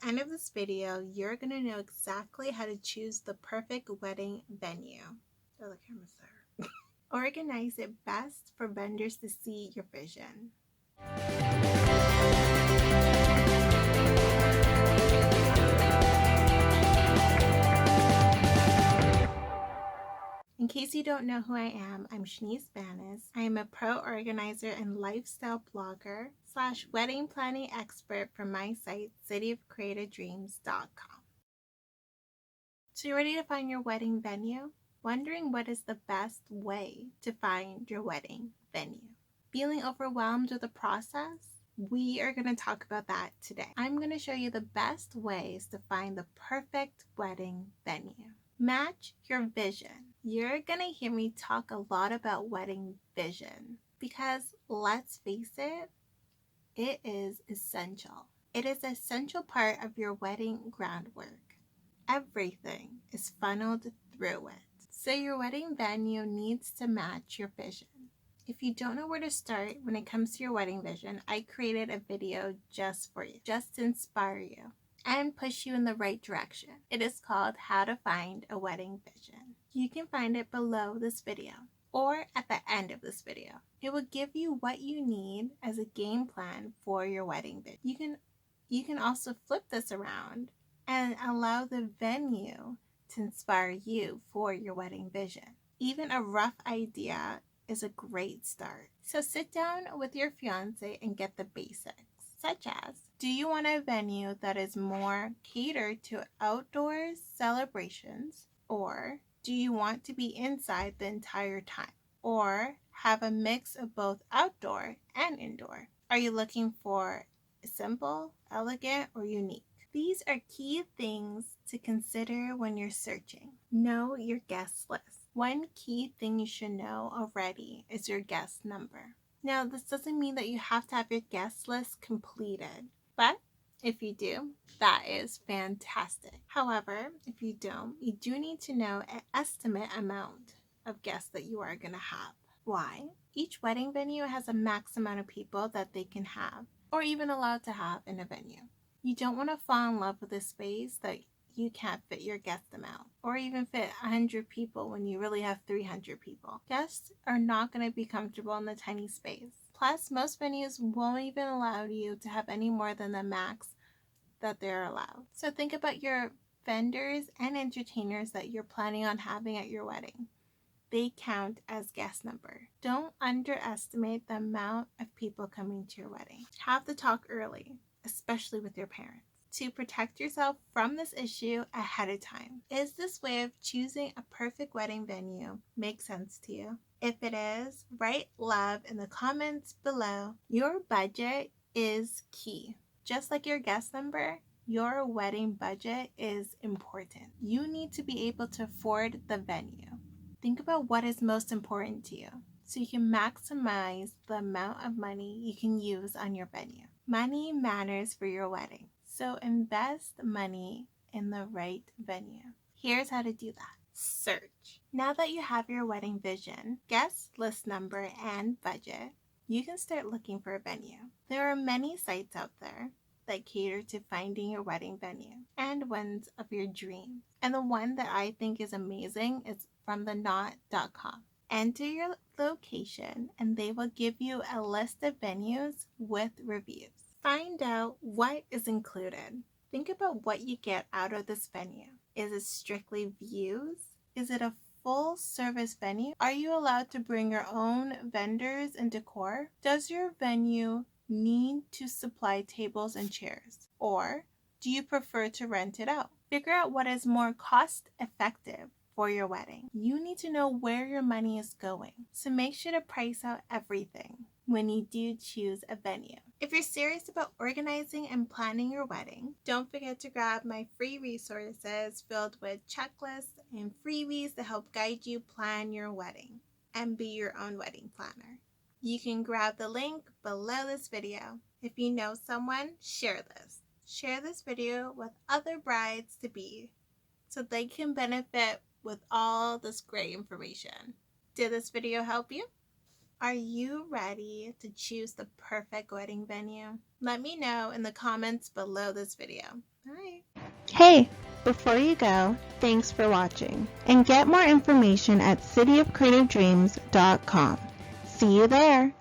the end of this video, you're going to know exactly how to choose the perfect wedding venue. Oh, the camera's there. Organize it best for vendors to see your vision. In case you don't know who I am, I'm Shanice Banas. I am a pro organizer and lifestyle blogger / wedding planning expert from my site, cityofcreatedreams.com. So you're ready to find your wedding venue? Wondering what is the best way to find your wedding venue? Feeling overwhelmed with the process? We are going to talk about that today. I'm going to show you the best ways to find the perfect wedding venue. Match your vision. You're going to hear me talk a lot about wedding vision because let's face it, it is essential. It is an essential part of your wedding groundwork. Everything is funneled through it. So your wedding venue needs to match your vision. If you don't know where to start when it comes to your wedding vision, I created a video just for you, just to inspire you and push you in the right direction. It is called How to Find a Wedding Vision. You can find it below this video or at the end of this video. It will give you what you need as a game plan for your wedding vision. You can also flip this around and allow the venue to inspire you for your wedding vision. Even a rough idea is a great start. So sit down with your fiance and get the basics, such as, do you want a venue that is more catered to outdoors celebrations, or do you want to be inside the entire time, or have a mix of both outdoor and indoor? Are you looking for simple, elegant, or unique? These are key things to consider when you're searching. Know your guest list. One key thing you should know already is your guest number. Now, this doesn't mean that you have to have your guest list completed, but if you do, that is fantastic. However, if you don't, you do need to know an estimate amount of guests that you are going to have. Why? Each wedding venue has a max amount of people that they can have, or even allowed to have in a venue. You don't want to fall in love with a space that you can't fit your guest amount, or even fit 100 people when you really have 300 people. Guests are not going to be comfortable in the tiny space. Plus, most venues won't even allow you to have any more than the max that they're allowed. So think about your vendors and entertainers that you're planning on having at your wedding. They count as guest number. Don't underestimate the amount of people coming to your wedding. Have the talk early, especially with your parents, to protect yourself from this issue ahead of time. Is this way of choosing a perfect wedding venue make sense to you? If it is, write love in the comments below. Your budget is key. Just like your guest number, your wedding budget is important. You need to be able to afford the venue. Think about what is most important to you so you can maximize the amount of money you can use on your venue. Money matters for your wedding, so invest money in the right venue. Here's how to do that. Search. Now that you have your wedding vision, guest list number, and budget, you can start looking for a venue. There are many sites out there that cater to finding your wedding venue and ones of your dreams. And the one that I think is amazing is from theknot.com. Enter your location and they will give you a list of venues with reviews. Find out what is included. Think about what you get out of this venue. Is it strictly views? Is it a full service venue? Are you allowed to bring your own vendors and decor? Does your venue need to supply tables and chairs? Or do you prefer to rent it out? Figure out what is more cost effective for your wedding. You need to know where your money is going, so make sure to price out everything when you do choose a venue. If you're serious about organizing and planning your wedding, don't forget to grab my free resources filled with checklists and freebies to help guide you plan your wedding and be your own wedding planner. You can grab the link below this video. If you know someone, share this. Share this video with other brides-to-be so they can benefit with all this great information. Did this video help you? Are you ready to choose the perfect wedding venue? Let me know in the comments below this video. Bye. Hey, before you go, thanks for watching. And get more information at cityofcreativedreams.com. See you there.